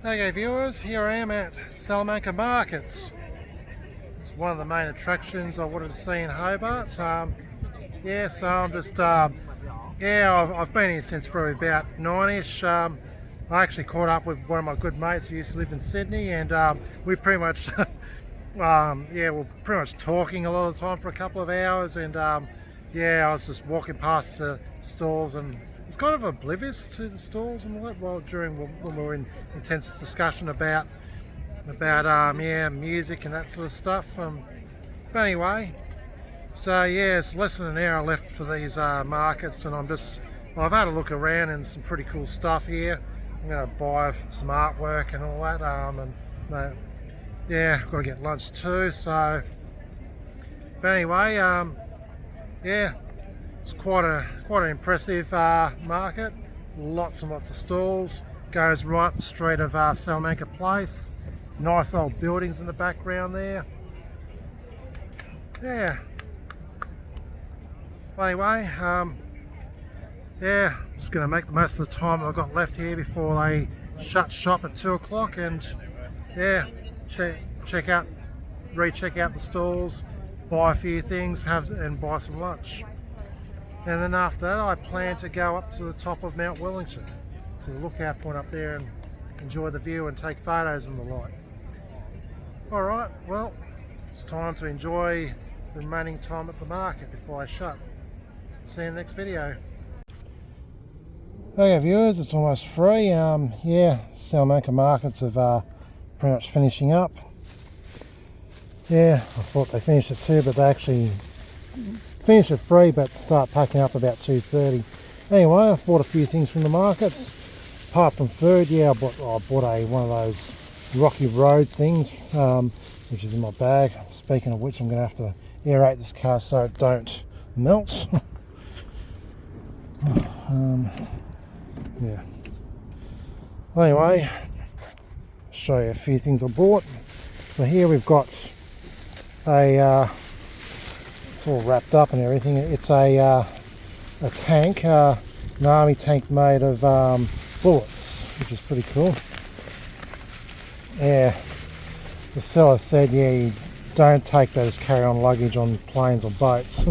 Okay viewers, here I am at Salamanca Markets. It's one of the main attractions I wanted to see in Hobart. So I'm just, I've been here since probably about 9ish. I actually caught up with one of my good mates who used to live in Sydney, and we pretty much, we're pretty much talking a lot of the time for a couple of hours, and I was just walking past the stalls and it's kind of oblivious to the stalls and all that. Well, when we were in intense discussion about music and that sort of stuff. But anyway, so it's less than an hour left for these markets, and I've had a look around and some pretty cool stuff here. I'm going to buy some artwork and all that. I've got to get lunch too. So, but anyway, it's quite an impressive market. Lots and lots of stalls. Goes right up the street of Salamanca Place. Nice old buildings in the background there. Yeah. Anyway, just going to make the most of the time I've got left here before they shut shop at 2 o'clock, and recheck out the stalls, buy a few things, and buy some lunch. And then after that, I plan to go up to the top of Mt Wellington, to the lookout point up there, and enjoy the view and take photos and the like. Alright, well, it's time to enjoy the remaining time at the market before I shut. See you in the next video. Okay viewers, it's almost 3. Salamanca Markets have pretty much finishing up. I thought they finished at 2, but they actually finish at 3 but start packing up about 2:30. Anyway, I bought a few things from the markets. Apart from food, I bought one of those rocky road things, which is in my bag. Speaking of which, I'm going to have to aerate this car so it don't melt. Anyway, show you a few things I bought. So here we've got it's all wrapped up and everything. It's a tank, an army tank made of bullets, which is pretty cool. The seller said, you don't take that as carry-on luggage on planes or boats,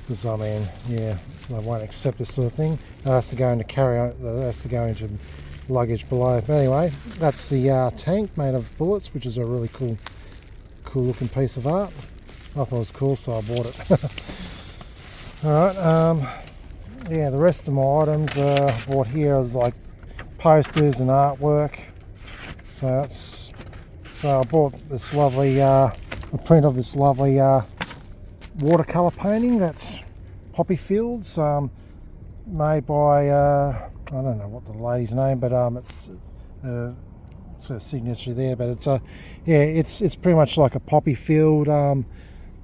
because they won't accept this sort of thing. It has to go into into luggage below. But anyway, that's the tank made of bullets, which is a really cool looking piece of art. I thought it was cool, so I bought it. Alright, the rest of my items I bought here are like posters and artwork. So I bought this lovely a print of this lovely watercolour painting. That's Poppy Fields, made by I don't know what the lady's name, but it's her signature there. But it's pretty much like a poppy field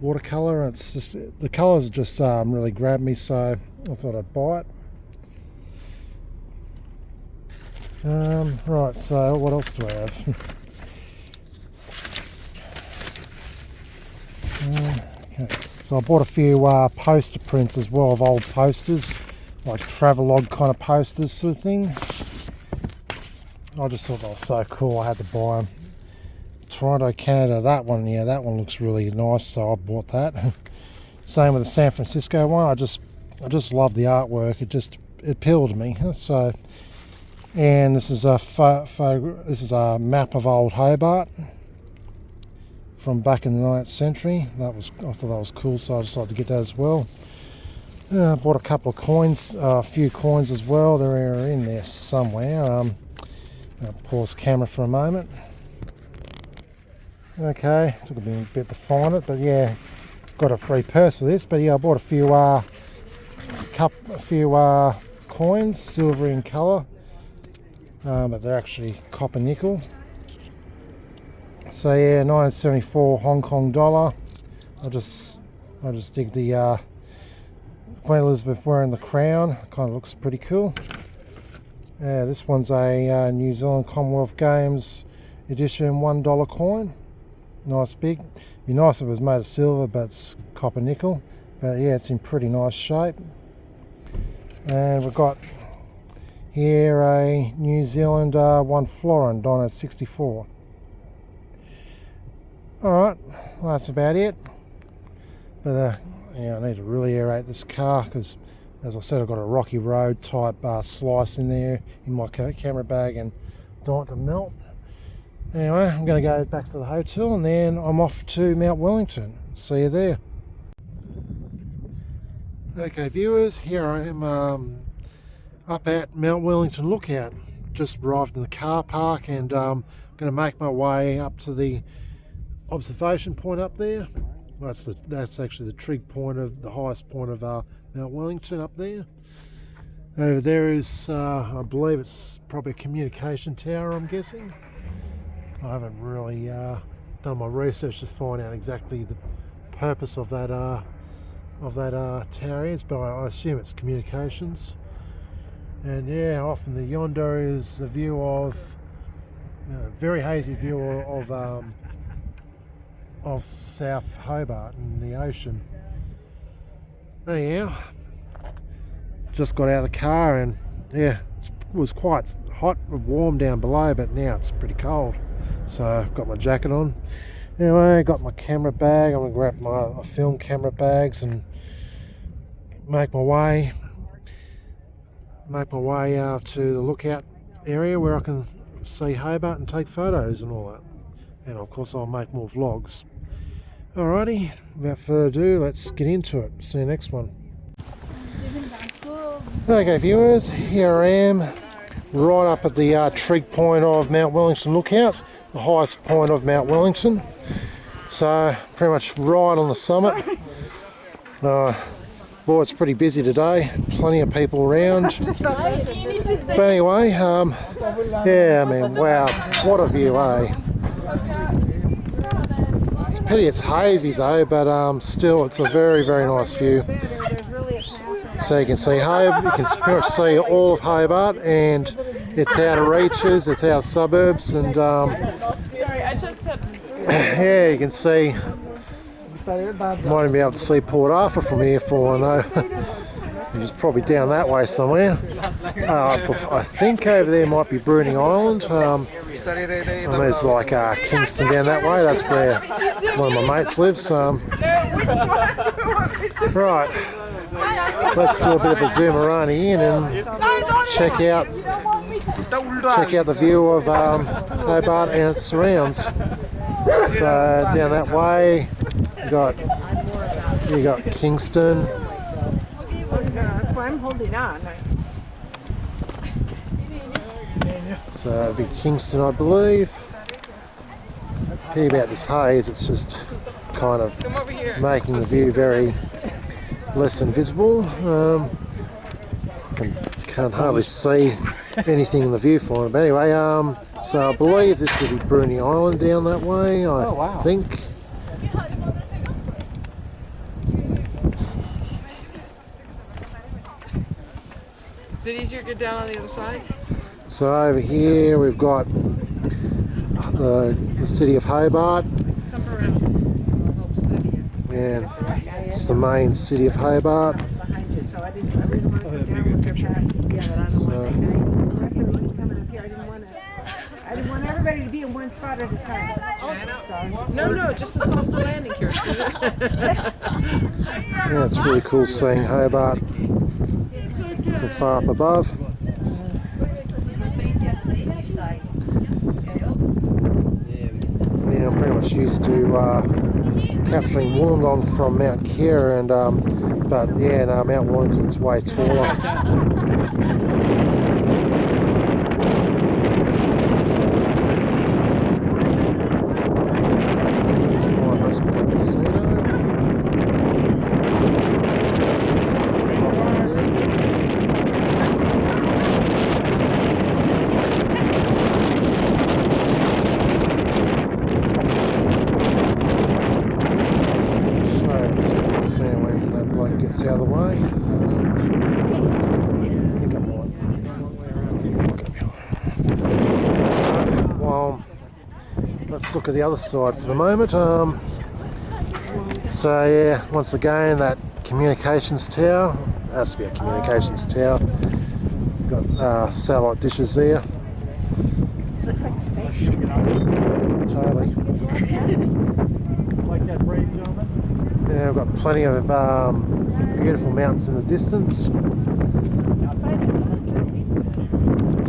watercolour. It's just the colours just really grabbed me, so I thought I'd buy it. Right, so what else do I have? Okay, so I bought a few poster prints as well of old posters, like travelogue kind of posters sort of thing. I just thought they were so cool, I had to buy them. Toronto, Canada, that one looks really nice, so I bought that. Same with the San Francisco one. I just love the artwork. It appealed to me. So, and this is a map of old Hobart from back in the 9th century. I thought that was cool, so I decided to get that as well. I bought a couple of coins, a few coins as well. They're in there somewhere. I'll pause camera for a moment. Okay, took a bit to find it, but got a free purse for this. But I bought a few coins, silver in colour, but they're actually copper nickel. So 1974 Hong Kong dollar. I just dig the Queen Elizabeth wearing the crown. Kind of looks pretty cool. This one's a New Zealand Commonwealth Games edition $1 coin. Nice big. Be nice if it was made of silver, but it's copper nickel. But it's in pretty nice shape. And we've got Here a New Zealand 1 Florin on at 64. Alright, well, that's about it. But yeah, I need to really aerate this car because, as I said, I've got a rocky road type slice in there in my camera bag and don't want to melt. Anyway, I'm going to go back to the hotel and then I'm off to Mt Wellington. See you there. Okay viewers, here I am up at Mt Wellington Lookout. Just arrived in the car park and I'm going to make my way up to the observation point up there. Well, that's actually the trig point of the highest point of Mt Wellington up there. Over there is, I believe it's probably a communication tower, I'm guessing. I haven't really done my research to find out exactly the purpose of that tower is, but I assume it's communications. And yeah, off in the yonder is a view of very hazy view of South Hobart and the ocean. Anyhow, just got out of the car and yeah, it was quite hot and warm down below, but now it's pretty cold. So I've got my jacket on. Anyway, got my camera bag. I'm gonna grab my film camera bags and make my way to the lookout area where I can see Hobart and take photos and all that. And of course I'll make more vlogs. Alrighty, without further ado, let's get into it. See you next one. Okay viewers, here I am right up at the trig point of Mt Wellington Lookout, the highest point of Mt Wellington. So pretty much right on the summit. Boy, it's pretty busy today, plenty of people around. But anyway, yeah, I mean, wow, what a view, eh? It's a pity it's hazy though, but still, it's a very, very nice view. So you can see Hobart, you can pretty much see all of Hobart and its outer reaches, its outer suburbs, and yeah, you can see. Might even be able to see Port Arthur from here for I know. Which is probably down that way somewhere. I think over there might be Bruning Island. And there's like Kingston down that way. That's where one of my mates lives. Right, let's do a bit of a zoomerani in and check out the view of Hobart and its surrounds. So down that way. You got Kingston. That's why I'm holding on. So it'll be Kingston, I believe. Pity about this haze, it's just kind of making the view very less than visible. Can't hardly see anything in the viewfinder. But anyway, so I believe this will be Bruning Island down that way. I think. Is it easier to get down on the other side? So over here we've got the city of Hobart, and it's the main city of Hobart. So, I didn't want everybody to be in one spot at a time. No, just a soft landing here. yeah, it's really cool seeing Hobart from far up above. Yeah, I'm pretty much used to capturing Wollongong from Mount Keir, and but yeah, no, Mount Wellington's way taller. Let's find West Point Casino. Gets out of the way. I think I might. Well, let's look at the other side for the moment. So yeah, once again, that communications tower has to be a communications tower. Got Got satellite dishes there. Looks like a space. Totally. Like that brave gentleman? Yeah, we've got plenty of beautiful mountains in the distance.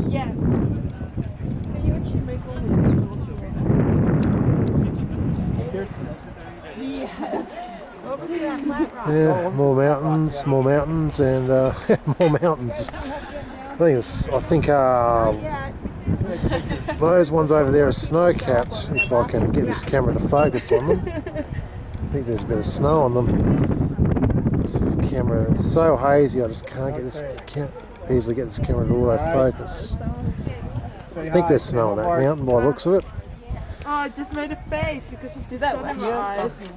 Yes. Can you actually make all these? Yes. Over to that flat rock. Yeah, more mountains, and more mountains. I think those ones over there are snow-capped, if I can get this camera to focus on them. I think there's a bit of snow on them. This camera is so hazy, I just can't easily get this camera to autofocus. I think there's snow on that mountain by the looks of it. Oh, I just made a face because of the sunrise.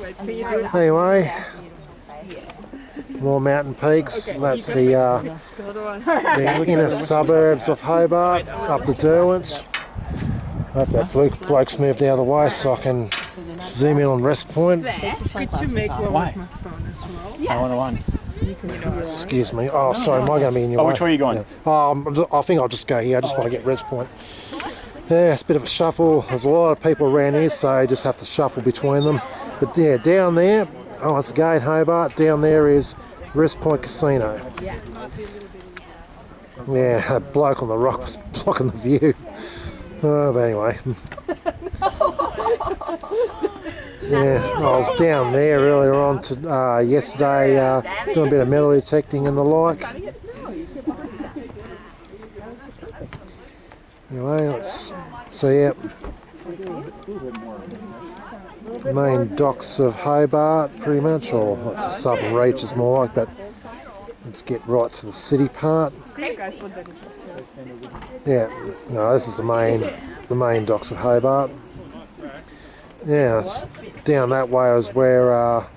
Wait for you to Anyway, more mountain peaks. That's the inner suburbs of Hobart, up the Derwents. I hope that bloke's moved out of the way so I can zoom in on rest point. Could you make one with my phone as well? I want one. Excuse me. Oh, sorry, am I going to be in your way? Which way are you going? Yeah. I think I'll just go here. I just want to get rest point. Yeah, it's a bit of a shuffle. There's a lot of people around here, so you just have to shuffle between them. But yeah, down there, once again, Hobart, down there is Rest Point Casino. Yeah, that bloke on the rock was blocking the view. But anyway. Yeah, I was down there earlier on yesterday doing a bit of metal detecting and the like. Anyway, so yeah, main docks of Hobart pretty much, or it's the southern reaches more like, but let's get right to the city part. Yeah, no, this is the main docks of Hobart. Yeah, it's down that way was where,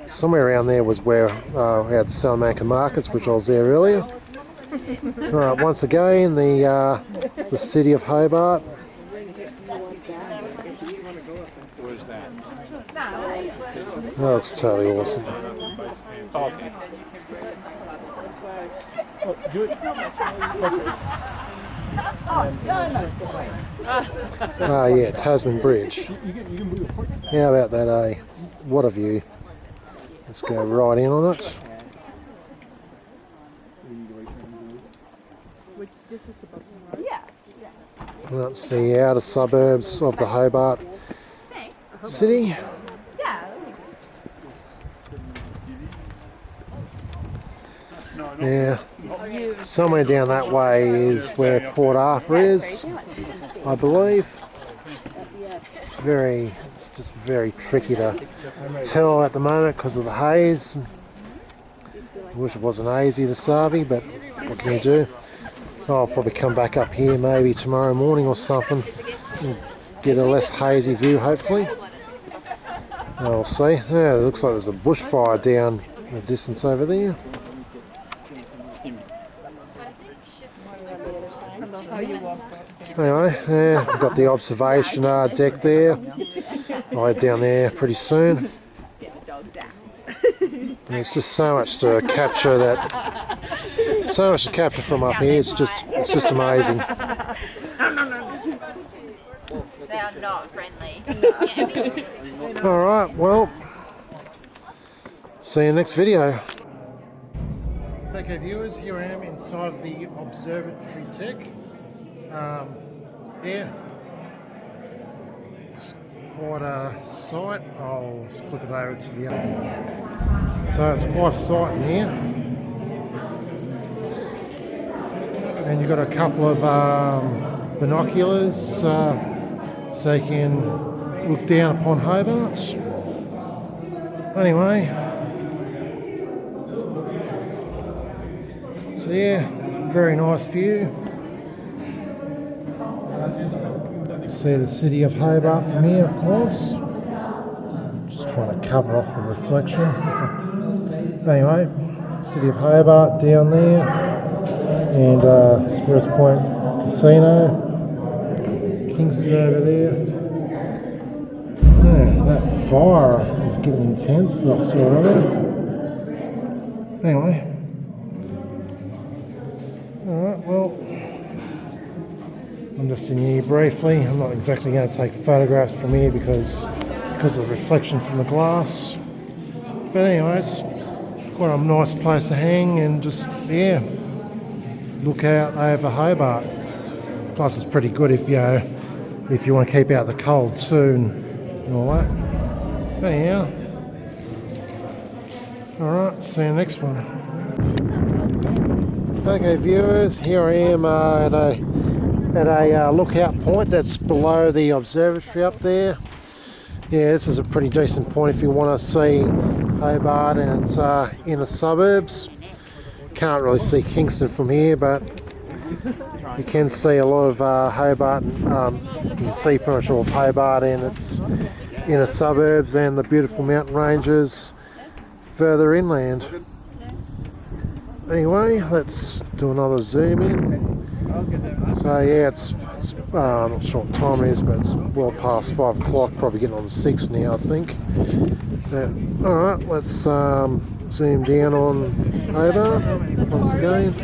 somewhere around there was where we had Salamanca Markets, which I was there earlier. Alright, once again, the city of Hobart. That looks totally awesome. Yeah, Tasman Bridge. How about that, eh? What a view. Let's go right in on it. That's the outer suburbs of the Hobart city. Yeah, somewhere down that way is where Port Arthur is, I believe. It's just very tricky to tell at the moment because of the haze. I wish it wasn't hazy this Savi, but what can you do? I'll probably come back up here maybe tomorrow morning or something and get a less hazy view, hopefully. I'll see. Yeah, it looks like there's a bushfire down in the distance over there. Anyway, yeah, we've got the observation deck there. I'll head down there pretty soon. There's just so much to capture from up here. It's just amazing. They are not friendly. Alright, well, see you next video. Okay viewers, here I am inside of the observatory deck. Yeah, it's quite a sight. I'll just flip it over to the other. So it's quite a sight in here. And you've got a couple of binoculars so you can look down upon Hobart. Anyway, so yeah, very nice view. See the city of Hobart from here, of course. Just trying to cover off the reflection. Anyway, city of Hobart down there, and Spirits Point Casino, Kingston over there. Yeah, that fire is getting intense, I saw earlier. Anyway, Alright, well, I'm just in here briefly. I'm not exactly going to take photographs from here because of the reflection from the glass. But anyways, quite a nice place to hang and just, yeah, look out over Hobart. Plus it's pretty good if you want to keep out the cold too and all that. But anyhow, alright, see you next one. Okay viewers, here I am at a lookout point that's below the observatory up there. Yeah, this is a pretty decent point if you want to see Hobart and its inner suburbs. Can't really see Kingston from here, but you can see a lot of Hobart. You can see pretty much all of Hobart and its inner suburbs and the beautiful mountain ranges further inland. Anyway, let's do another zoom in. So yeah, it's I'm not sure what time it is, but it's well past 5 o'clock, probably getting on 6 now I think. Alright, let's zoom down on Hobart once again.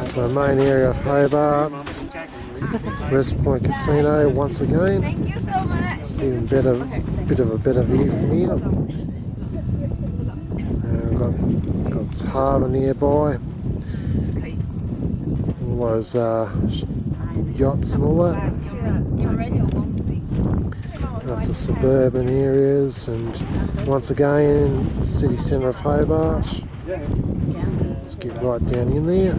So main area of Hobart, West Point Casino once again. Thank you so much. Even bit of a better view from here. We've got its harbour nearby. All those yachts and all that. That's the suburban areas, and once again, the city centre of Hobart. Let's get right down in there.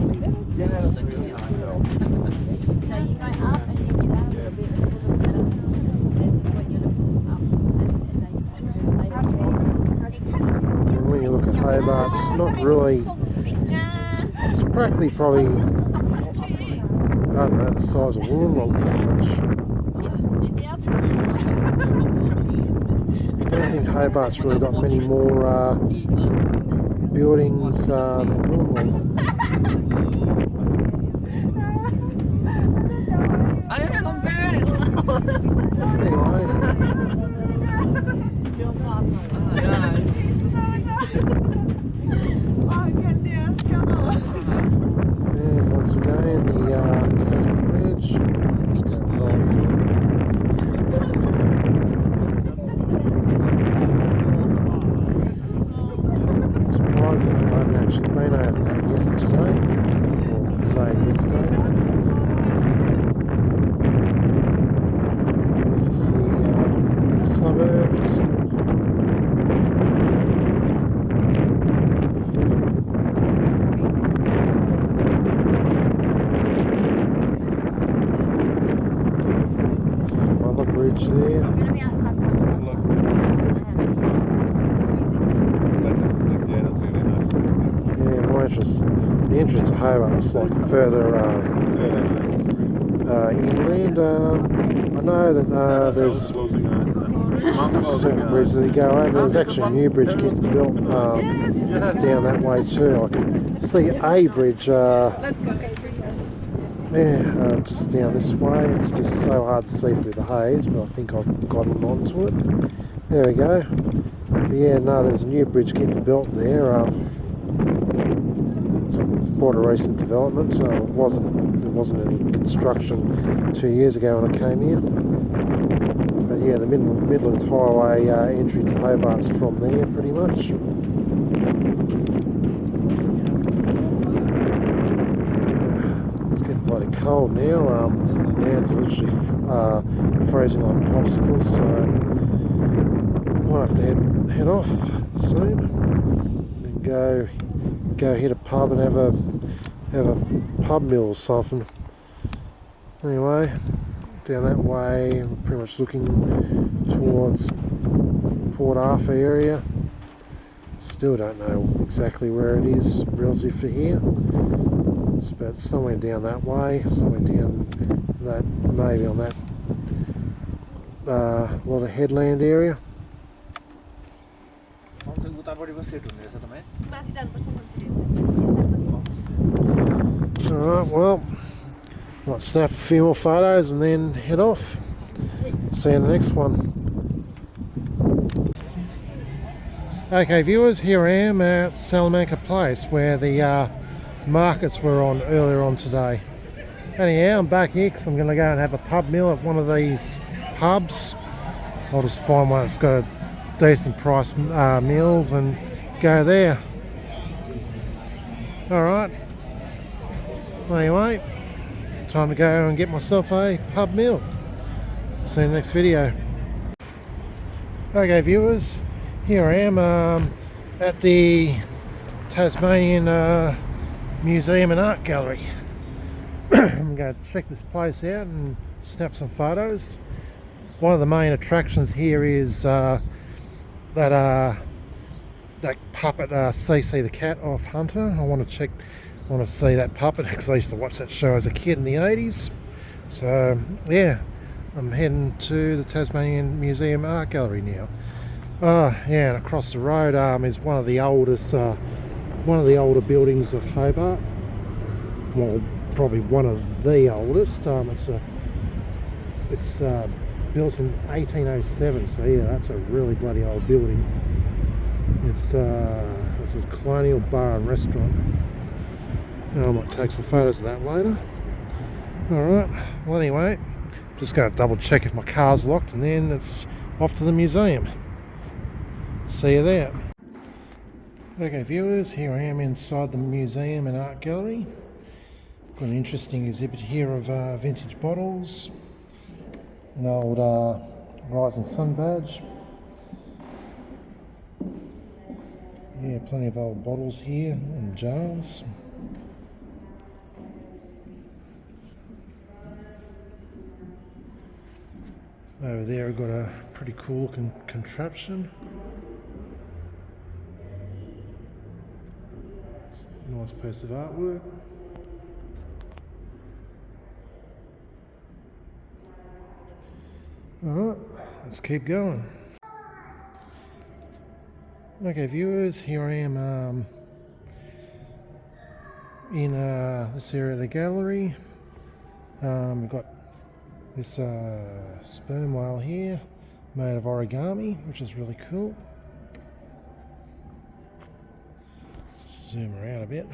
And when you look at Hobart, it's not really, it's practically probably, I don't know, the size of Wollongong pretty much. I don't think Hobart's really got many more buildings than Wollongong. And once again, the Tasman Bridge. Let's go right. Surprisingly, I haven't actually been over that yet today, or today and yesterday. This is the inner suburbs. Some other bridge there. The entrance to Hobart's like further inland. I know that there's certain bridges that you go over. There's actually a new bridge getting built down that way too. I can see a bridge just down this way. It's just so hard to see through the haze, but I think I've gotten onto it. There we go. But yeah, no, there's a new bridge getting built there. It's quite a recent development. There wasn't any construction 2 years ago when I came here. But yeah, the Midlands Highway entry to Hobart's from there pretty much. It's getting bloody cold now. Yeah, it's literally freezing like popsicles, so I might have to head off soon and go hit a pub and have a pub meal or something. Anyway, down that way, I'm pretty much looking towards Port Arthur area. Still don't know exactly where it is relative to here. It's about somewhere down that way, somewhere down that, maybe on that lot of headland area. Alright, well, might snap a few more photos and then head off. See you in the next one. Okay viewers, here I am at Salamanca Place where the markets were on earlier on today. Anyhow, I'm back here because I'm going to go and have a pub meal at one of these pubs. I'll just find one that's got a decent price meals and go there. Alright. Anyway, time to go and get myself a pub meal. See you in the next video. Okay viewers, here I am at the Tasmanian Museum and Art Gallery. I'm going to check this place out and snap some photos. One of the main attractions here is that puppet CC the cat off Hunter. I want to see that puppet because I used to watch that show as a kid in the 80s. So yeah, I'm heading to the Tasmanian Museum Art Gallery now. Yeah, and across the road is one of the older buildings of Hobart. Well, probably one of the oldest. It's built in 1807, so yeah, that's a really bloody old building. It's a colonial bar and restaurant. I might take some photos of that later. Alright, well anyway, just going to double check if my car's locked and then it's off to the museum. See you there. Okay viewers, here I am inside the museum and art gallery. Got an interesting exhibit here of vintage bottles, an old Rise and Sun badge. Yeah, plenty of old bottles here and jars. Over there I've got a pretty cool contraption. Nice piece of artwork. Alright, let's keep going. Okay viewers, here I am in this area of the gallery. We've got this sperm whale here made of origami, which is really cool. Zoom around a bit.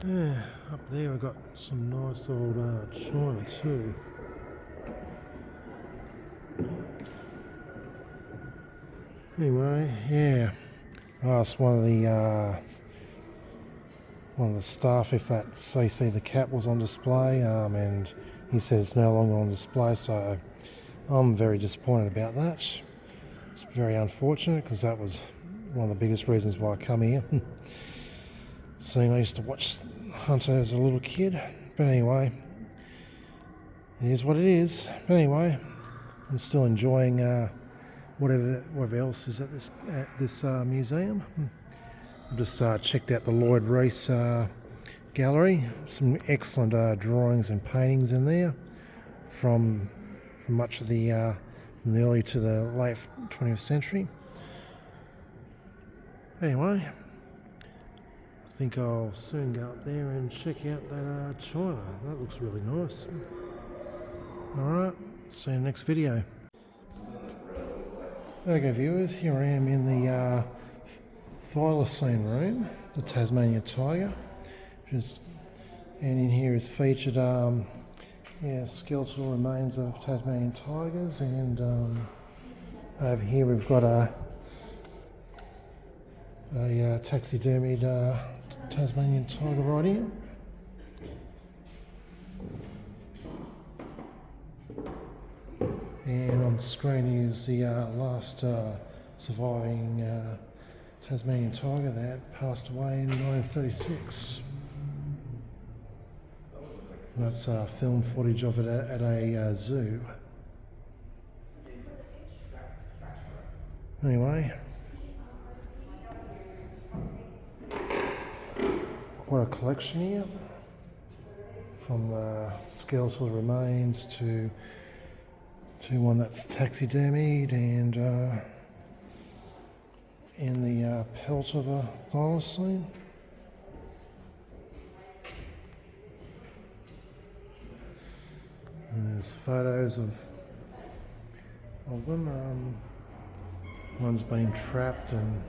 Yeah, up there we've got some nice old china too. Anyway, yeah, I asked one of the staff if that CC the cat was on display, and he said it's no longer on display, so I'm very disappointed about that. It's very unfortunate because that was one of the biggest reasons why I come here. Seeing I used to watch Hunter as a little kid, but anyway, it is what it is. But anyway, I'm still enjoying whatever else is at this museum. I just checked out the Lloyd Rees gallery. Some excellent drawings and paintings in there from much of the from the early to the late 20th century. Anyway, I think I'll soon go up there and check out that china. That looks really nice. Alright, see you in the next video. Okay viewers, here I am in the Thylacine room, the Tasmania Tiger, and in here is featured skeletal remains of Tasmanian tigers, and over here we've got a taxidermied Tasmanian tiger right here. And on the screen is the last surviving Tasmanian tiger that passed away in 1936. And that's film footage of it at a zoo. Anyway, quite a collection here, from skeletal remains to one that's taxidermied and in the pelt of a thylacine. There's photos of them. One's been trapped, and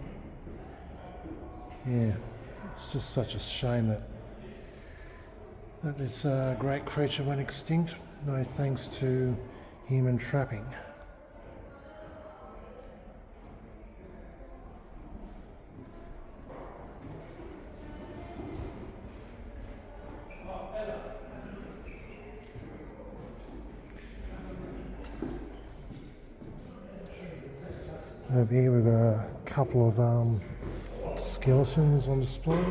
yeah, it's just such a shame that this great creature went extinct, no thanks to human trapping. Over here we've got a couple of skeletons on display.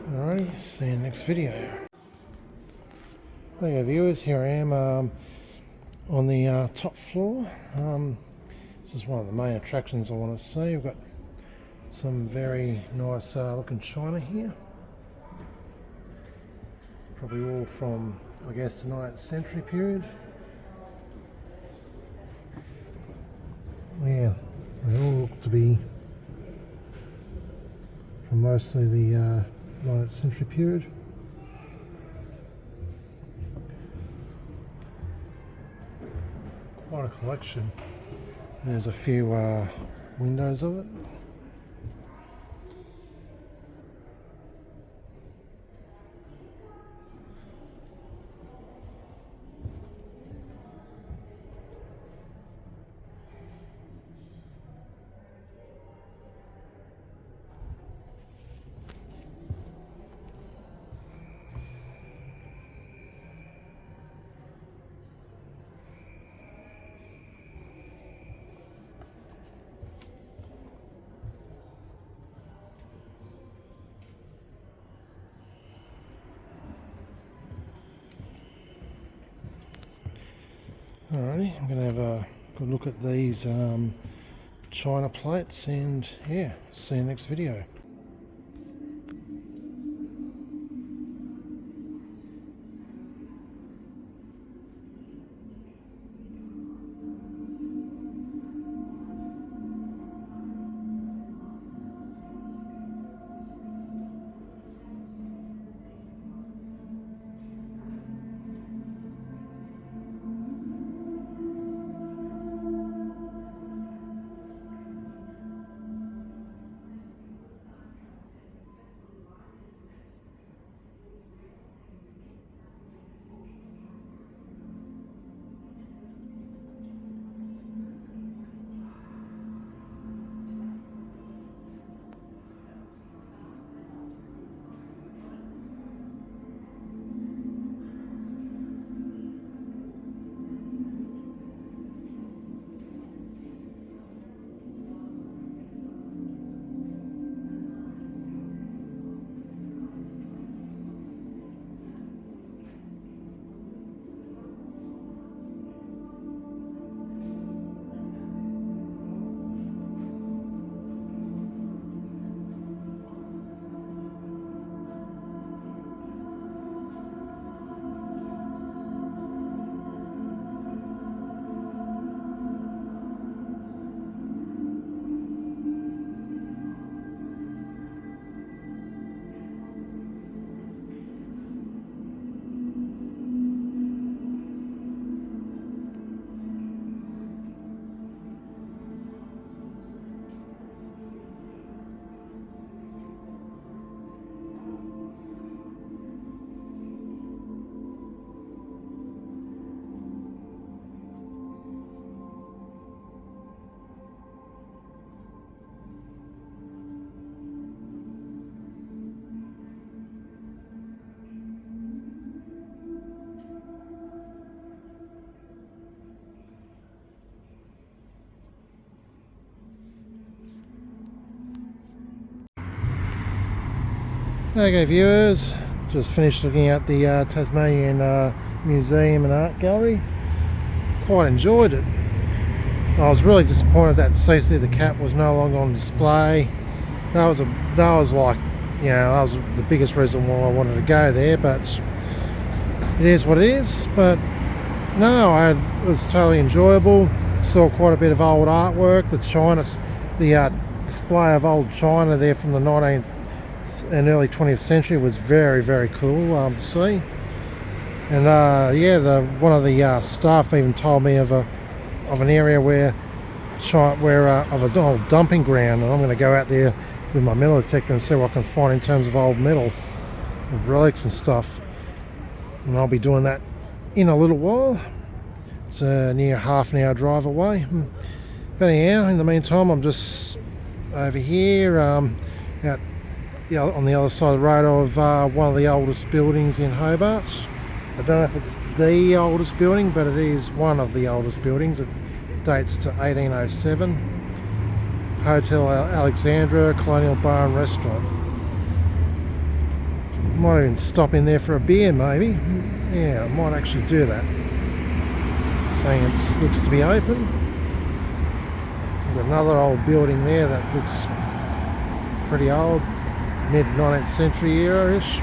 Alrighty, see you in the next video. Hey viewers, here I am on the top floor. This is one of the main attractions I want to see. We've got some very nice looking china here. Probably all from, I guess, the 19th century period. Yeah, they all look to be from mostly the 19th century period. Quite a collection. There's a few windows of it. Alrighty, I'm going to have a good look at these china plates, and yeah, see you next video. Okay viewers, just finished looking at the Tasmanian Museum and Art Gallery. Quite enjoyed it. I was really disappointed that Casey the cat was no longer on display. That was like, you know, that was the biggest reason why I wanted to go there, but it is what it is. But It was totally enjoyable. Saw quite a bit of old artwork. The china, the display of old china there from the 19th and early 20th century was very, very cool to see. And one of the staff even told me of an area of an old dumping ground, and I'm going to go out there with my metal detector and see what I can find in terms of old metal, of relics and stuff. And I'll be doing that in a little while. It's near half an hour drive away. But anyhow, in the meantime, I'm just over here out on the other side of the road of one of the oldest buildings in Hobart. I don't know if it's the oldest building, but it is one of the oldest buildings. It dates to 1807. Hotel Alexandra, colonial bar and restaurant. Might even stop in there for a beer, maybe. Yeah, I might actually do that. Saying it looks to be open. We've got another old building there that looks pretty old, mid 19th century era-ish.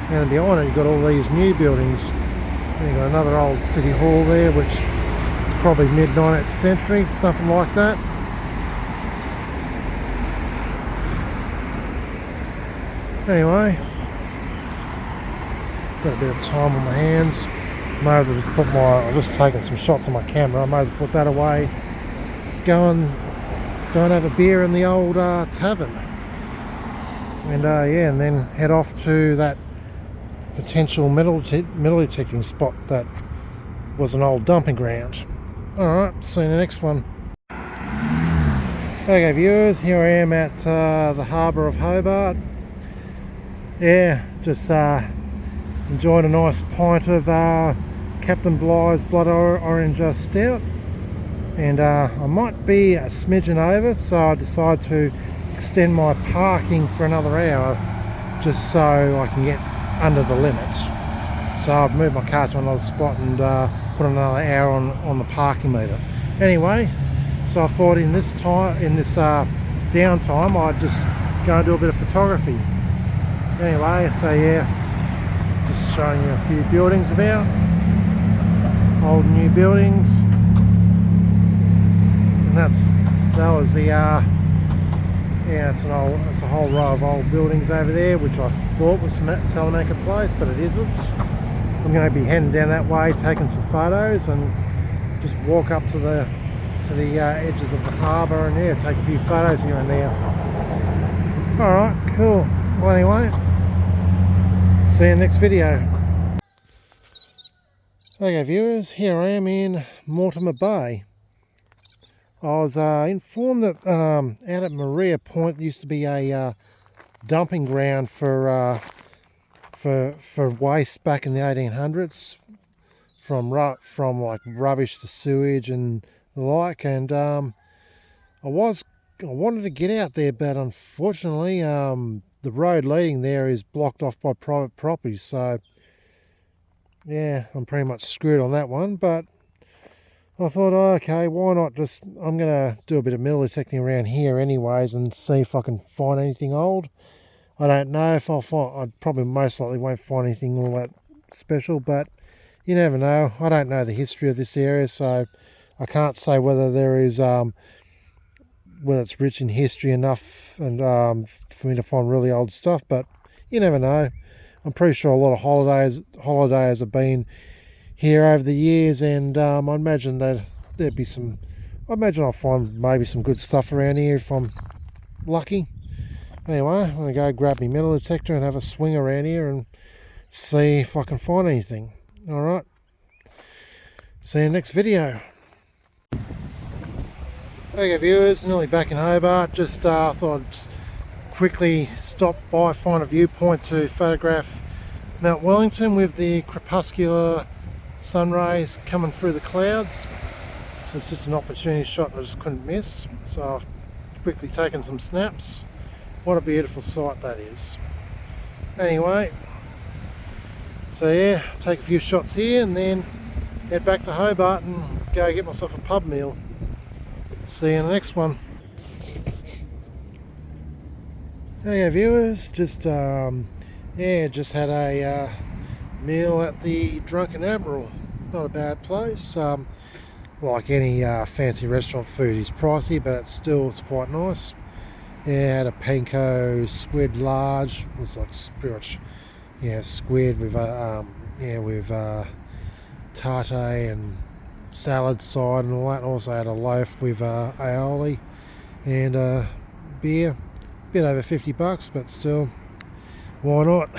And behind it you've got all these new buildings. And you've got another old city hall there, which is probably mid 19th century, something like that. Anyway, got a bit of time on my hands. May as well just I've just taken some shots on my camera. I may as well put that away. Go and have a beer in the old tavern. And and then head off to that potential metal detecting spot that was an old dumping ground. Alright, see you in the next one. Okay viewers, here I am at the harbour of Hobart. Yeah, just enjoyed a nice pint of Captain Bligh's Blood Orange Stout, and I might be a smidgen over, so I decided to extend my parking for another hour just so I can get under the limit. So I've moved my car to another spot and put another hour on the parking meter. Anyway, so I thought in this downtime I'd just go and do a bit of photography. Anyway, so yeah, just showing you a few buildings about, old and new buildings, and that was the it's a whole row of old buildings over there, which I thought was Salamanca Place, but it isn't. I'm going to be heading down that way, taking some photos, and just walk up to the edges of the harbour and take a few photos here and there. All right, cool. Well, anyway, see you in the next video. Okay viewers, here I am in Mortimer Bay. I was informed that out at Maria Point used to be a dumping ground for waste back in the 1800s, from like rubbish to sewage and the like, and I wanted to get out there, but unfortunately the road leading there is blocked off by private property, so yeah, I'm pretty much screwed on that one. But I thought, oh, okay, why not I'm going to do a bit of metal detecting around here anyways and see if I can find anything old. I don't know if I'll find, I probably most likely won't find anything all that special, but you never know. I don't know the history of this area, so I can't say whether there is, whether it's rich in history enough and for me to find really old stuff, but you never know. I'm pretty sure a lot of holidayers have been here over the years, and I imagine that there'd be some, I imagine I'll find maybe some good stuff around here if I'm lucky. Anyway, I'm going to go grab my metal detector and have a swing around here and see if I can find anything. Alright, see you in the next video. Okay viewers, nearly back in Hobart. Just thought I'd quickly stop by, find a viewpoint to photograph Mt Wellington with the crepuscular sun rays coming through the clouds. So it's just an opportunity shot I just couldn't miss. So I've quickly taken some snaps. What a beautiful sight that is. Anyway, so yeah, take a few shots here and then head back to Hobart and go get myself a pub meal. See you in the next one. Hey viewers, just had a meal at the Drunken Admiral. not a bad place. Like any fancy restaurant food is pricey, but it's quite nice. Yeah, had a panko squid large. It was like pretty much, yeah, squid with with tartare and salad side and all that. Also had a loaf with aioli and beer. Bit over $50, but still, why not?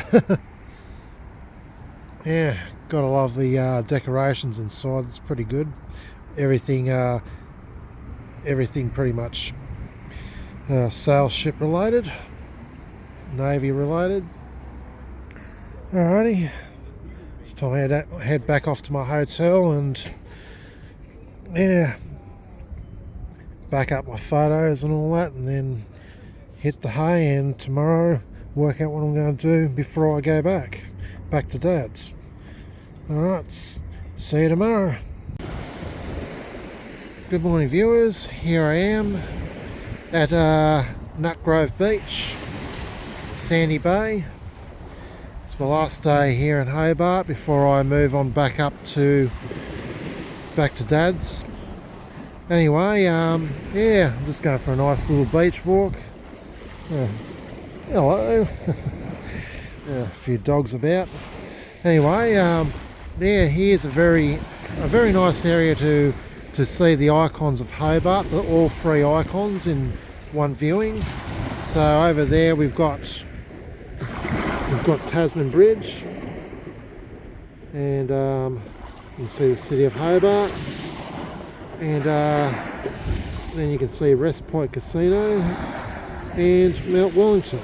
Yeah, gotta love the decorations inside. It's pretty good. Everything pretty much sail ship related, navy related. Alrighty, it's time to head back off to my hotel and yeah, back up my photos and all that, and then hit the hay, and tomorrow work out what I'm going to do before I go back to Dad's. Alright, see you tomorrow. Good morning viewers, here I am at Nutgrove Beach, Sandy Bay. It's my last day here in Hobart before I move on back to Dad's. Anyway, yeah, I'm just going for a nice little beach walk. Hello. Yeah, a few dogs about. Anyway, yeah, here's a very nice area to see the icons of Hobart, all three icons in one viewing. So over there we've got Tasman Bridge, and you can see the city of Hobart, and then you can see West Point Casino and Mt Wellington.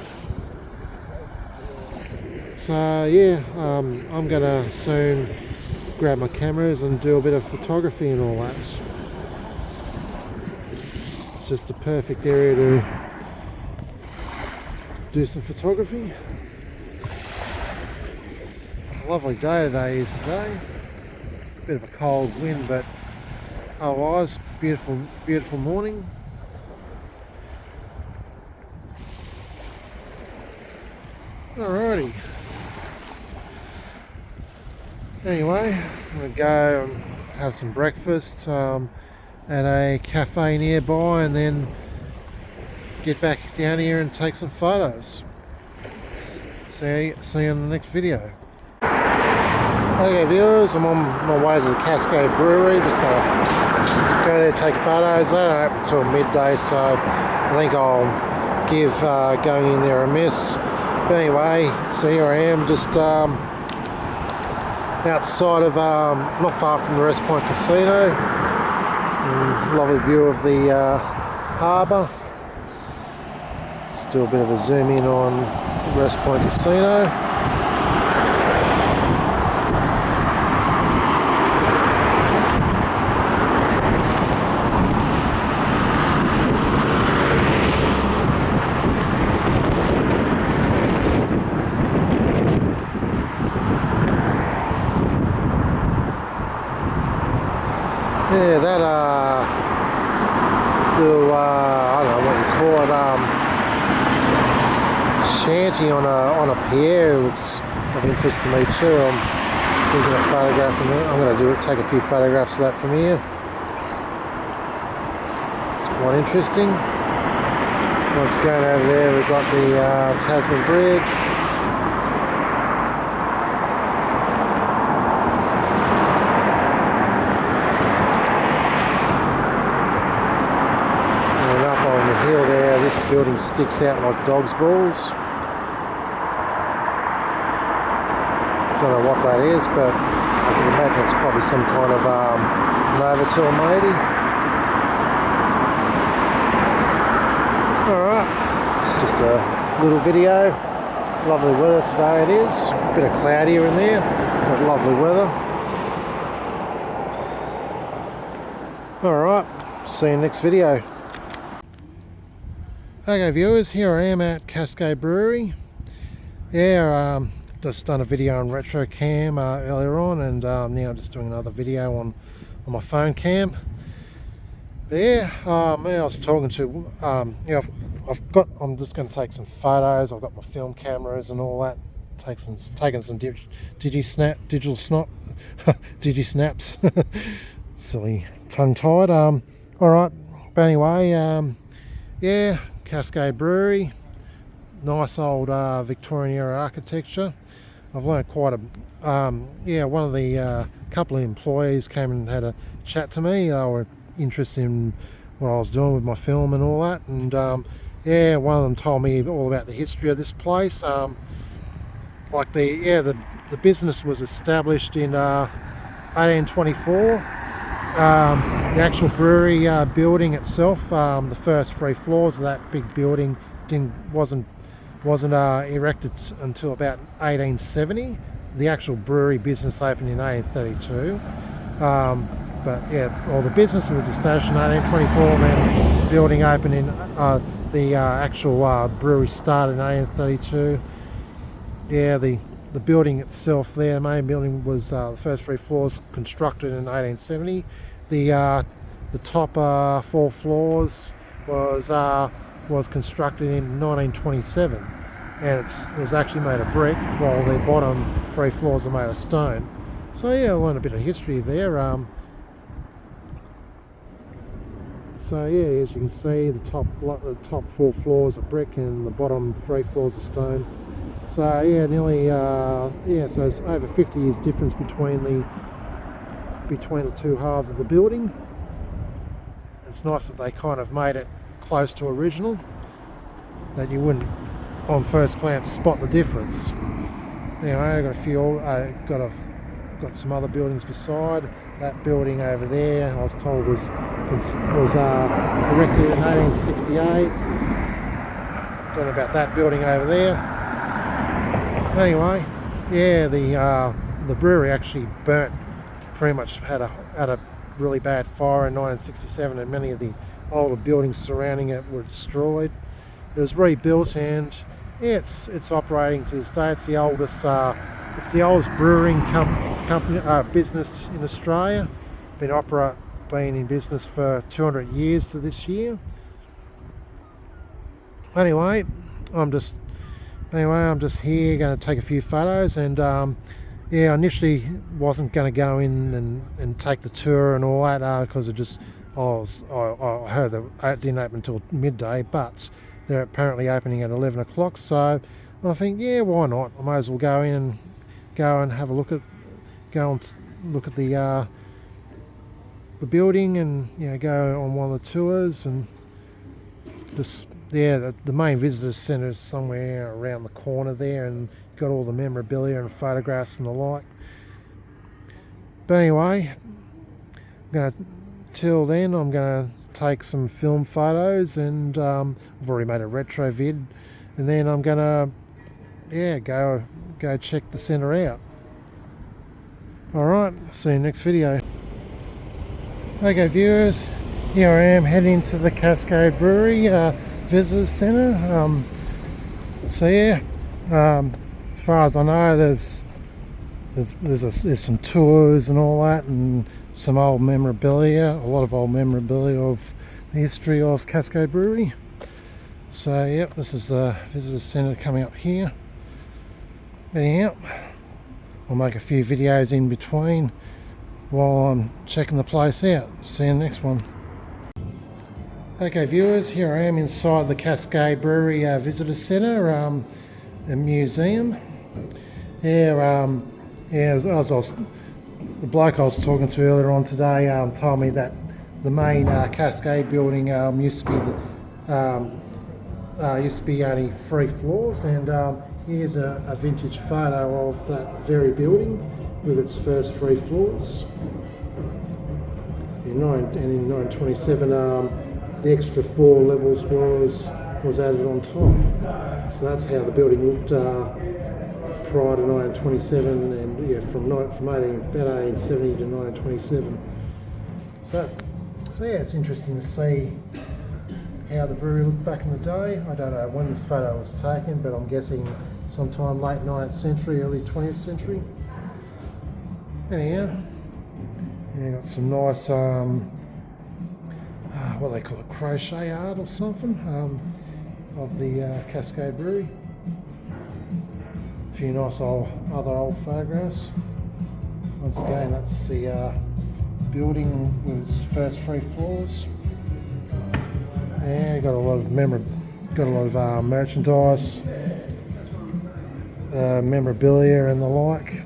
So yeah, I'm gonna soon grab my cameras and do a bit of photography and all that. It's just the perfect area to do some photography. Lovely day today is today. Bit of a cold wind, but otherwise beautiful morning. Alrighty. Anyway, I'm going to go and have some breakfast at a cafe nearby, and then get back down here and take some photos. See you in the next video. Okay viewers, I'm on my way to the Cascade Brewery. Just going to go there, take photos. They don't open until midday, so I think I'll give going in there a miss. But anyway, so here I am, just outside of, not far from the West Point Casino. Lovely view of the harbour. Let's do a bit of a zoom in on the West Point Casino. Yeah, that little, I don't know what you call it, shanty on a pier looks of interest to me too. I'm thinking of photographing it. I'm going to take a few photographs of that from here. It's quite interesting. Once going over there, we've got the Tasman Bridge. This building sticks out like dog's balls. Don't know what that is, but I can imagine it's probably some kind of Novotel maybe. Alright, it's just a little video. Lovely weather today it is. A bit of cloud here and there, but lovely weather. Alright, see you in the next video. Okay viewers, here I am at Cascade Brewery. Yeah, just done a video on retro cam earlier on, and now I'm just doing another video on my phone cam. But yeah, I was talking to, yeah, I'm just going to take some photos. I've got my film cameras and all that taking some digital snaps. Silly, tongue-tied. All right, but anyway, yeah, Cascade Brewery, nice old Victorian era architecture. I've learned quite a, one of the couple of employees came and had a chat to me. They were interested in what I was doing with my film and all that, and yeah, one of them told me all about the history of this place. Like the business was established in 1824. The actual brewery building itself, the first 3 floors of that big building wasn't erected until about 1870. The actual brewery business opened in 1832. But yeah, the business was established in 1824, and then the building opened in the actual brewery started in 1832. Yeah, the building itself there, the main building, was the first 3 floors constructed in 1870. The top 4 floors was constructed in 1927, and it was actually made of brick, while the bottom 3 floors are made of stone. So yeah, I learned a bit of history there. So yeah, as you can see, the top 4 floors are brick and the bottom 3 floors are stone. So yeah, nearly so it's over 50 years difference between the 2 halves of the building. It's nice that they kind of made it close to original, that you wouldn't on first glance spot the difference. Anyway, I got some other buildings beside. That building over there, I was told was erected in 1868. Don't know about that building over there. Anyway, yeah, the brewery actually burnt. Pretty much had a really bad fire in 1967, and many of the older buildings surrounding it were destroyed. It was rebuilt, and yeah, it's operating to this day. It's the oldest brewing company business in Australia. Been in business for 200 years to this year. Anyway, I'm just here going to take a few photos, and yeah, I initially wasn't going to go in and take the tour and all that because I heard that it didn't open until midday, but they're apparently opening at 11 o'clock. So I think, yeah, why not? I might as well go and have a look at the building, and go on one of the tours, and just the main visitor centre is somewhere around the corner there, and got all the memorabilia and photographs and the like. But anyway, till then I'm going to take some film photos, and I've already made a retro vid, and then I'm going to go check the centre out. Alright, see you in the next video. Okay viewers, here I am heading to the Cascade Brewery Visitors Centre. So yeah, as far as I know, there's some tours and all that, and some old memorabilia, a lot of old memorabilia of the history of Cascade Brewery. So yep, this is the Visitors Centre coming up here. Anyhow, I'll make a few videos in between while I'm checking the place out. See you in the next one. Okay viewers, here I am inside the Cascade Brewery Visitor Centre, a museum. The bloke I was talking to earlier on today told me that the main Cascade building used to be only 3 floors, and here's a vintage photo of that very building with its first 3 floors. In 1927, the extra 4 levels was added on top. So that's how the building looked prior to 1927, and from about 1870 to 1927. So yeah, it's interesting to see how the brewery looked back in the day. I don't know when this photo was taken, but I'm guessing sometime late 19th century, early 20th century. Anyhow, got some nice, what they call it, crochet art or something, of the Cascade Brewery. few nice other old photographs. Once again, that's the building with its first 3 floors. And got a lot of merchandise, memorabilia and the like.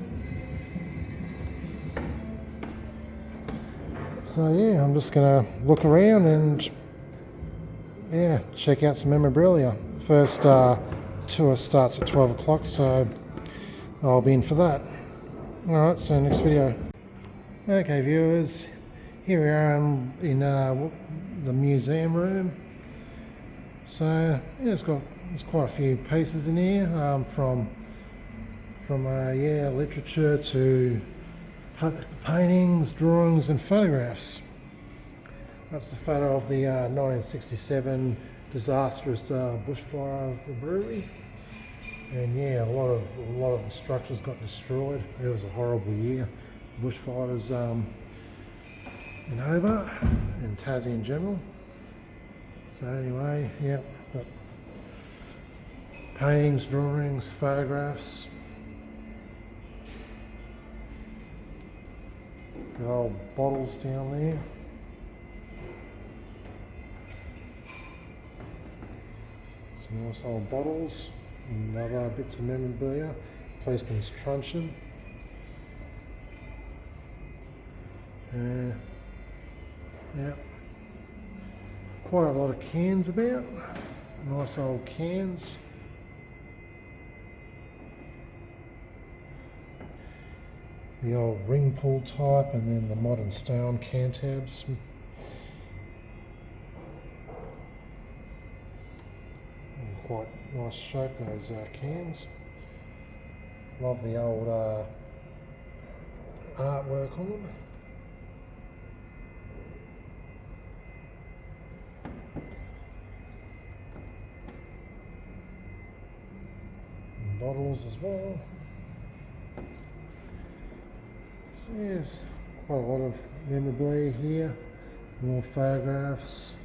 So yeah, I'm just gonna look around and check out some memorabilia. First tour starts at 12 o'clock, so I'll be in for that. Alright, see you in the next video. Okay viewers, here we are in the museum room. So yeah, there's quite a few pieces in here, from literature to paintings, drawings and photographs. That's the photo of the 1967 disastrous bushfire of the brewery. And yeah, a lot of the structures got destroyed. It was a horrible year. Bushfires in Hobart and Tassie in general. So anyway, yeah, got paintings, drawings, photographs. Got old bottles down there. Some nice old bottles. And other bits of memorabilia. Policeman's truncheon. Yeah. Quite a lot of cans about. Nice old cans. The old ring pull type, and then the modern stone can tabs. Quite nice shape, those cans. Love the old artwork on them. And bottles as well. So yes, quite a lot of memorabilia here. More photographs.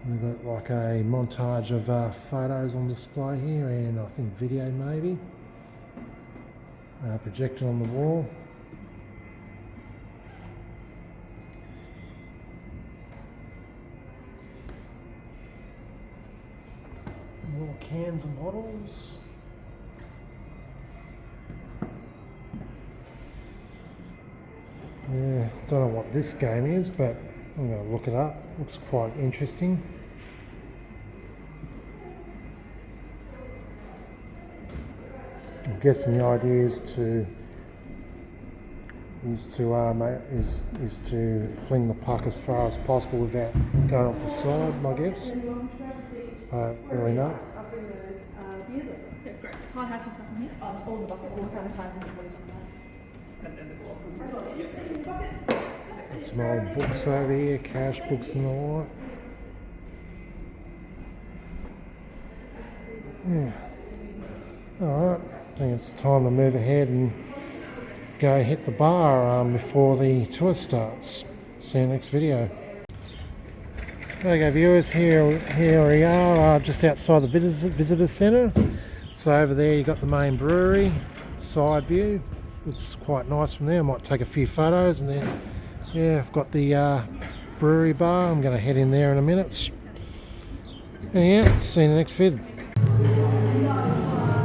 We've got like a montage of photos on display here, and I think video maybe. Projected on the wall. More cans and bottles. Yeah, don't know what this game is, but I'm going to look it up. Looks quite interesting. I'm guessing the idea is to fling the puck as far as possible without going off the side, I guess. I don't really know. I'll bring the beers over. Yeah, great. Hot house stuff in here? Oh, just all in the bucket, all sanitising and what's Got some old books over here, cash books and the like. Yeah. Alright, I think it's time to move ahead and go hit the bar before the tour starts. See you next video. Okay viewers, here we are just outside the visitor centre. So over there you got the main brewery, side view. Looks quite nice from there. I might take a few photos, and then yeah, I've got the brewery bar. I'm going to head in there in a minute. And yeah, see you in the next vid.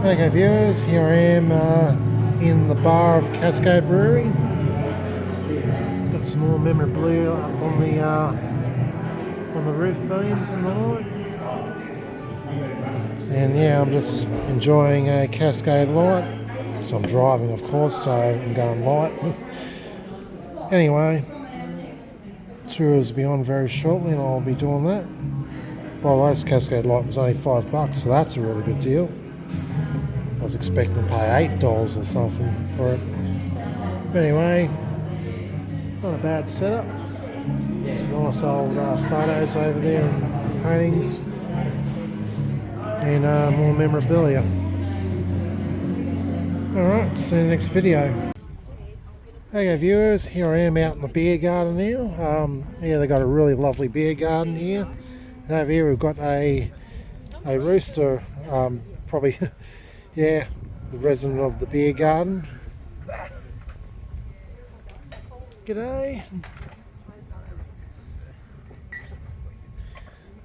Okay viewers, here I am in the bar of Cascade Brewery. Got some more memorabilia up on the roof beams and the like. And yeah, I'm just enjoying a Cascade light. So I'm driving, of course, so I'm going light. Anyway, tours will be on very shortly, and I'll be doing that. By the way, this Cascade light was only $5, so that's a really good deal. I was expecting to pay $8 or something for it. But anyway, not a bad setup. Some nice old photos over there, and paintings, and more memorabilia. Alright, see you in the next video. Okay viewers, here I am out in the beer garden now. Yeah, they've got a really lovely beer garden here. And over here we've got a rooster Probably, yeah, the resident of the beer garden. G'day.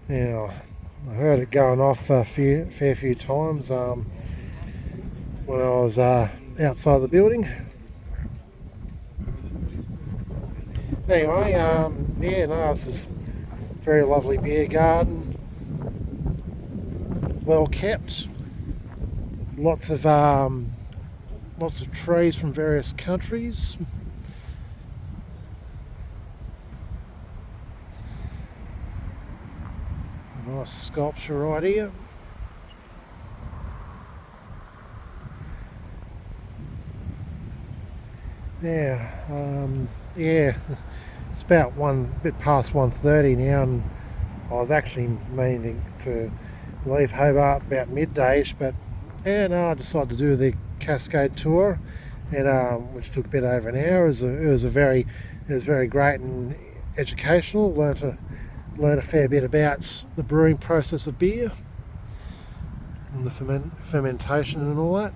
Now, I heard it going off a fair few times when I was outside the building. Anyway, yeah, no, this is a very lovely beer garden, well kept. Lots of trees from various countries. A nice sculpture right here. Now, yeah, it's about a bit past 1:30 now, and I was actually meaning to leave Hobart about midday-ish, but yeah, no, I decided to do the Cascade tour, and which took a bit over an hour. It was very great and educational. Learned a fair bit about the brewing process of beer and the fermentation and all that.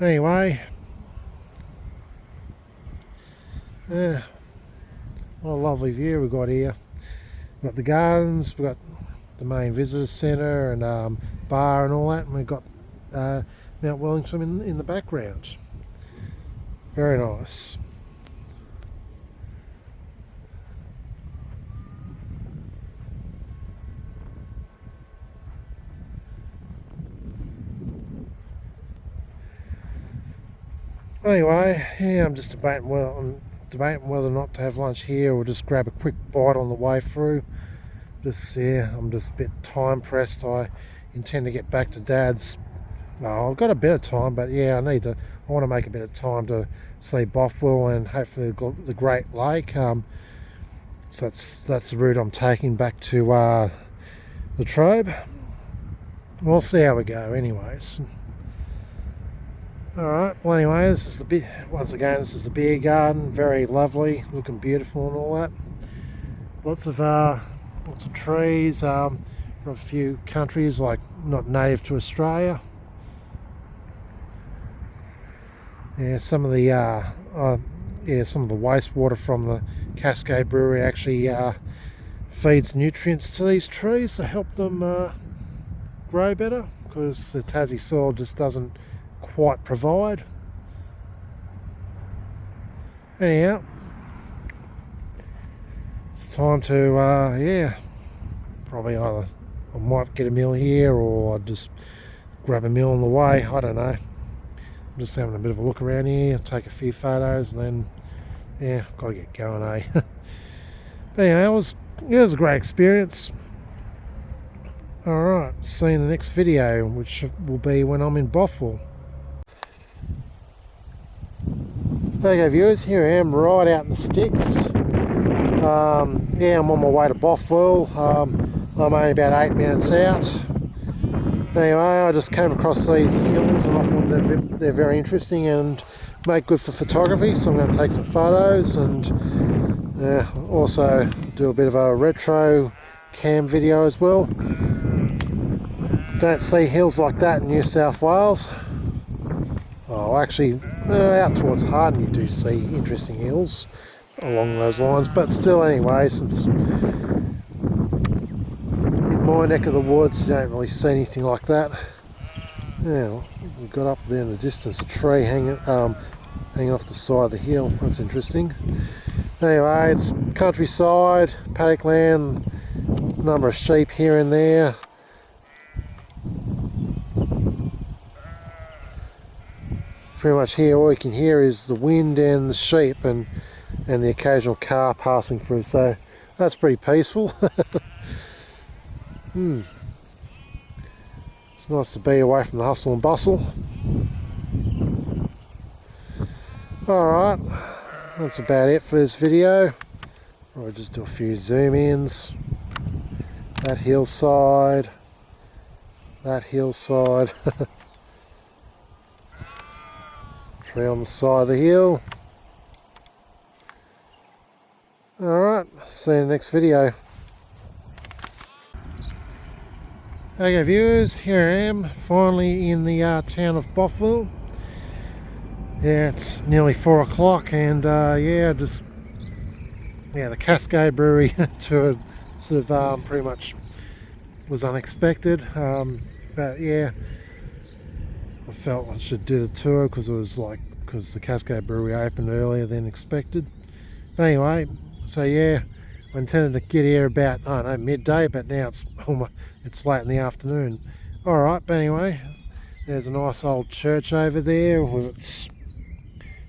Anyway, yeah, what a lovely view we've got here. We've got the gardens, we've got the main visitor centre and bar and all that, and we've got Mt Wellington in the background. Very nice. Anyway, yeah, I'm debating whether or not to have lunch here or just grab a quick bite on the way through. I'm just a bit time pressed. I intend to get back to Dad's. Well, I've got a bit of time, but yeah, I want to make a bit of time to see Bothwell and hopefully the Great Lake. So that's the route I'm taking back to Latrobe. We'll see how we go, anyways. Alright, well anyway, this is the beer garden, very lovely, looking beautiful and all that. Lots of trees from a few countries, like not native to Australia. Yeah, some of the wastewater from the Cascade Brewery actually feeds nutrients to these trees to help them grow better, because the Tassie soil just doesn't quite provide. Anyhow, it's time to probably either I might get a meal here or I'll just grab a meal on the way. I don't know. I'm just having a bit of a look around here, take a few photos, and then got to get going, eh? Anyhow, it was a great experience. Alright, see you in the next video, which will be when I'm in Bothwell. Okay viewers, here I am right out in the sticks. I'm on my way to Bothwell. I'm only about 8 minutes out. Anyway, I just came across these hills and I thought they're very interesting and make good for photography, so I'm going to take some photos and also do a bit of a retro cam video as well. Don't see hills like that in New South Wales. Oh, actually, out towards Harden you do see interesting hills along those lines, but still anyway, in my neck of the woods you don't really see anything like that. Yeah, we've got up there in the distance a tree hanging off the side of the hill. That's interesting. Anyway, it's countryside, paddock land, number of sheep here and there. Pretty much here all you can hear is the wind and the sheep and the occasional car passing through, so that's pretty peaceful. It's nice to be away from the hustle and bustle. Alright, that's about it for this video. I'll just do a few zoom ins. That hillside. Tree on the side of the hill. Alright, see you in the next video. Okay viewers, here I am finally in the town of Bothwell. Yeah, it's nearly 4 o'clock and the Cascade Brewery tour sort of pretty much was unexpected, but yeah, I felt I should do the tour because the Cascade Brewery opened earlier than expected. But anyway, so yeah, I intended to get here about, I don't know, midday, but now it's late in the afternoon. Alright, but anyway, there's a nice old church over there with its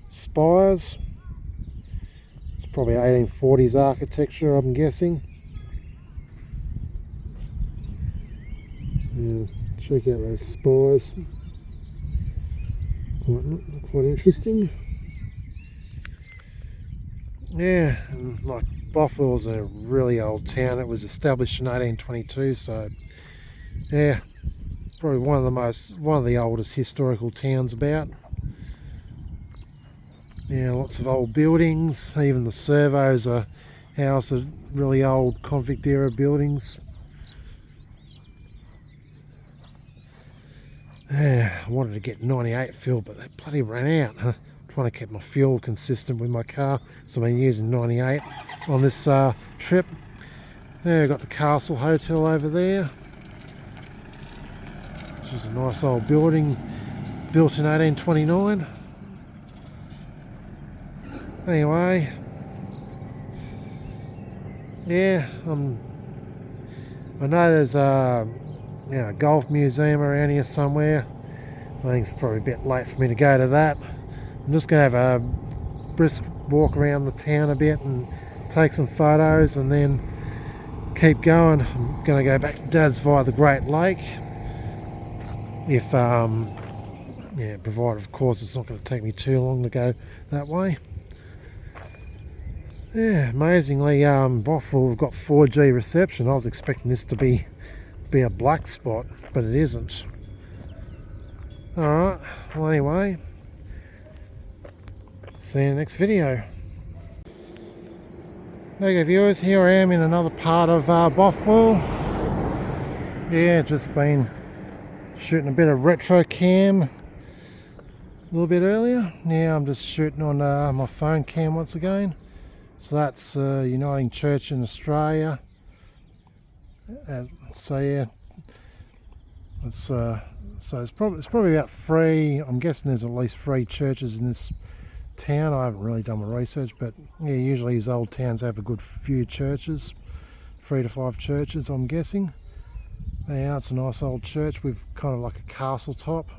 spires. It's probably 1840s architecture, I'm guessing. Yeah, check out those spires. Quite interesting. Yeah, and like Bothwell's a really old town. It was established in 1822, so yeah, probably one of the oldest historical towns about. Yeah, lots of old buildings. Even the servos are housed at really old convict era buildings. Yeah, I wanted to get 98 fuel, but that bloody ran out. Trying to keep my fuel consistent with my car, so I've been using 98 on this trip. There, we've got the Castle Hotel over there, which is a nice old building built in 1829. Anyway, yeah, I know there's a golf museum around here somewhere. I think it's probably a bit late for me to go to that. I'm just going to have a brisk walk around the town a bit and take some photos and then keep going. I'm going to go back to Dad's via the Great Lake. If, provided of course it's not going to take me too long to go that way. Yeah, amazingly, Bothwell have got 4G reception. I was expecting this to be a black spot, but it isn't. Alright, well anyway, see you in the next video. Okay viewers, here I am in another part of Bothwell. Yeah, just been shooting a bit of retro cam a little bit earlier. Now I'm just shooting on my phone cam once again. So that's Uniting Church in Australia. So yeah, so it's probably about 3. I'm guessing there's at least 3 churches in this town. I haven't really done my research, but yeah, usually these old towns have a good few churches, 3 to 5 churches, I'm guessing. Yeah, it's a nice old church with kind of like a castle top.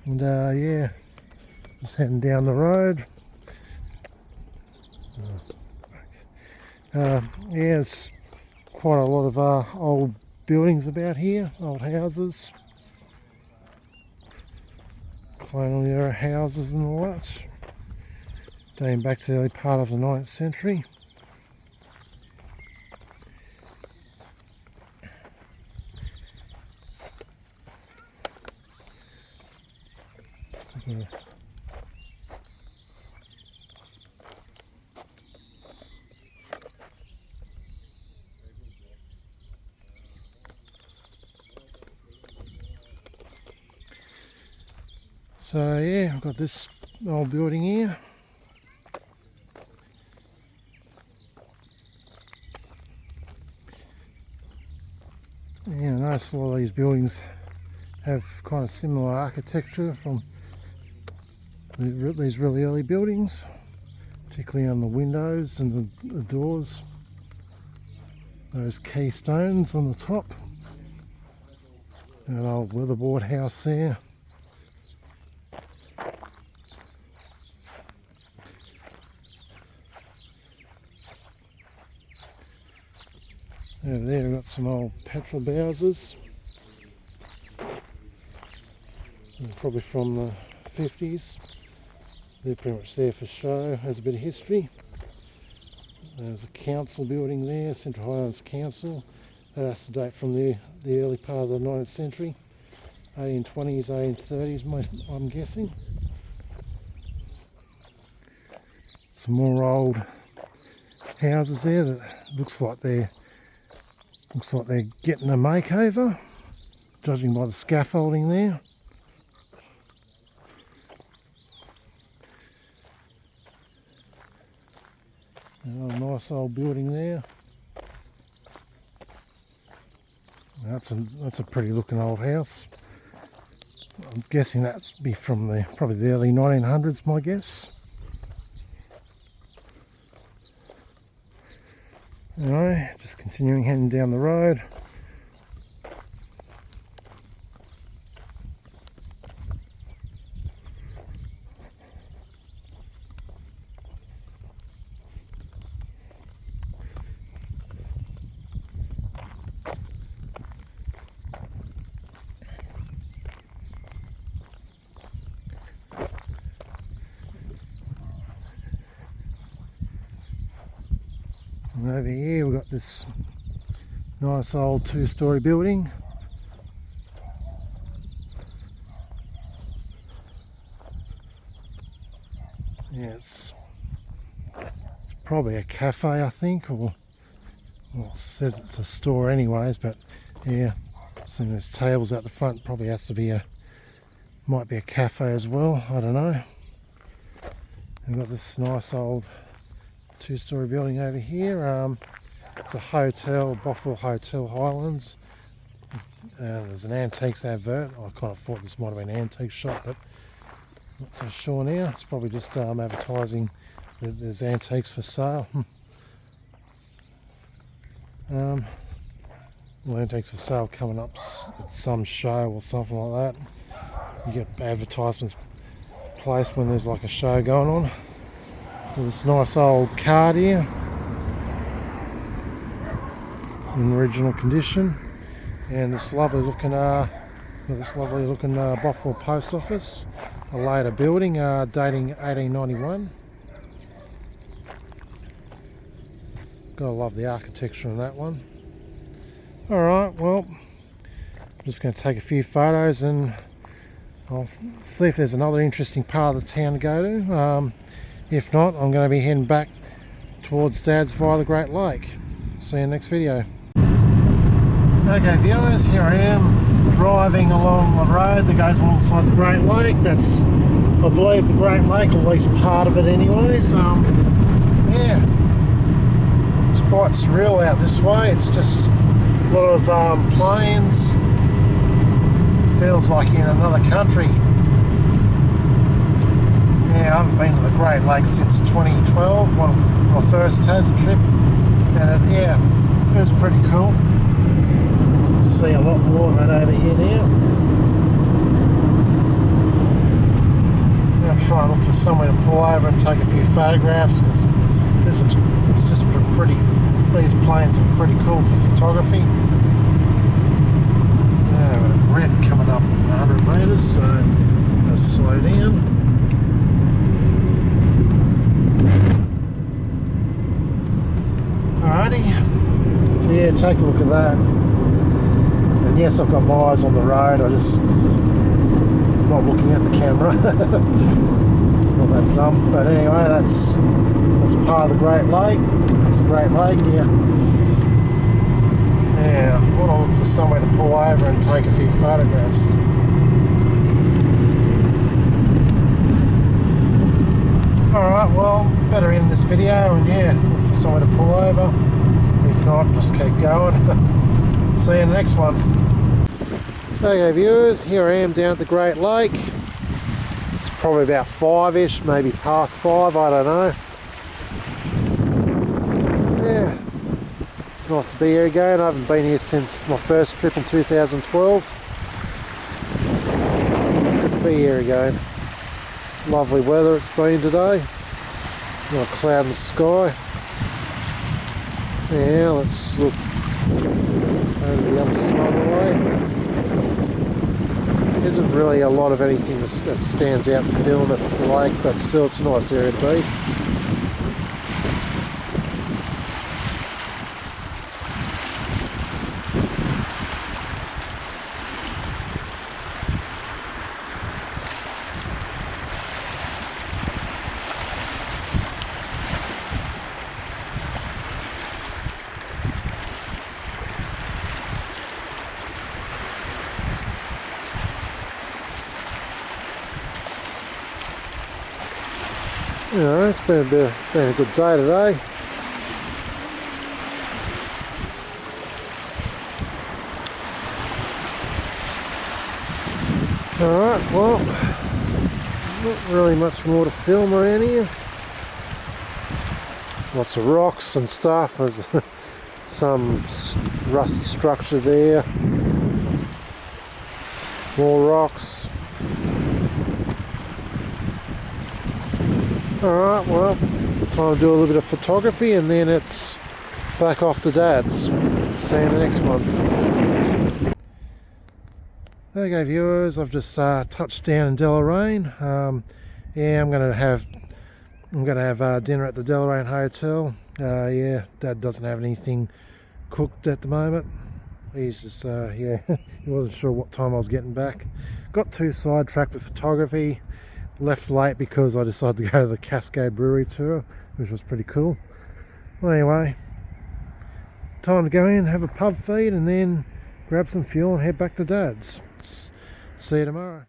And yeah, just heading down the road. Yeah, it's quite a lot of old buildings about here, old houses, colonial era houses and all that, dating back to the early part of the 9th century. Yeah. So yeah, I've got this old building here. Yeah, I notice a lot of these buildings have kind of similar architecture from these really early buildings, particularly on the windows and the doors. Those keystones on the top. An old weatherboard house there. Over there we've got some old petrol houses, probably from the 50s. They're pretty much there for show, has a bit of history. There's a council building there, Central Highlands Council. That has to date from the early part of the 19th century, 1820s, 1830s I'm guessing. Some more old houses there that looks like they're Looks like they're getting a makeover, judging by the scaffolding there. Another nice old building there. That's a pretty looking old house. I'm guessing that'd be from probably the early 1900s, my guess. Anyway, just continuing heading down the road. And over here we've got this nice old two-storey building. Yeah, it's probably a cafe, I think, or well, it says it's a store anyways, but yeah, seeing there's tables out the front, probably has to be might be a cafe as well, I don't know. We've got this nice old two-storey building over here. It's a hotel, Bothwell Hotel Highlands. There's an antiques advert. I kind of thought this might have been an antique shop, but not so sure now. It's probably just advertising that there's antiques for sale. Well, antiques for sale coming up at some show or something like that. You get advertisements placed when there's like a show going on. With this nice old card here in original condition, and this lovely looking Bothwell post office, a later building dating 1891. Gotta love the architecture on that one. Alright, well, I'm just going to take a few photos and I'll see if there's another interesting part of the town to go to. If not, I'm going to be heading back towards Dad's via the Great Lake. See you in the next video. Okay viewers, here I am driving along the road that goes alongside the Great Lake. That's, I believe, the Great Lake, or at least part of it anyway. So yeah, it's quite surreal out this way. It's just a lot of plains. Feels like in another country. Yeah, I haven't been to the Great Lake since 2012, my first Tassie trip, and yeah, it was pretty cool. So see a lot more of it over here now. I'm going to try and look for somewhere to pull over and take a few photographs, because it's just pretty. These planes are pretty cool for photography. Yeah, we've got a grid coming up 100 metres, so let's slow down. Alrighty, so yeah, take a look at that. And yes, I've got my eyes on the road, I'm not looking at the camera. Not that dumb, but anyway, that's part of the Great Lake. It's a Great Lake, yeah. Yeah, I want to look for somewhere to pull over and take a few photographs. Alright, well, better end this video and yeah, look for somewhere to pull over. If not, just keep going. See you in the next one. Okay viewers, here I am down at the Great Lake. It's probably about 5-ish, maybe past 5, I don't know. Yeah, it's nice to be here again. I haven't been here since my first trip in 2012. It's good to be here again. Lovely weather it's been today. Not a cloud in the sky. Yeah, let's look over the other side of the way. There isn't really a lot of anything that stands out in the film at the lake, but still it's a nice area to be. You know, it's been a good day today. Alright, well, not really much more to film around here. Lots of rocks and stuff. There's some rusty structure there. More rocks. Alright, well, time to do a little bit of photography and then it's back off to Dad's. See you in the next one. Okay viewers, I've just touched down in Deloraine. Yeah, I'm gonna have dinner at the Deloraine Hotel. Yeah, Dad doesn't have anything cooked at the moment. He's just yeah, he wasn't sure what time I was getting back. Got too sidetracked with photography. Left late because I decided to go to the Cascade Brewery tour, which was pretty cool. Well, anyway, time to go in, have a pub feed, and then grab some fuel and head back to Dad's. See you tomorrow.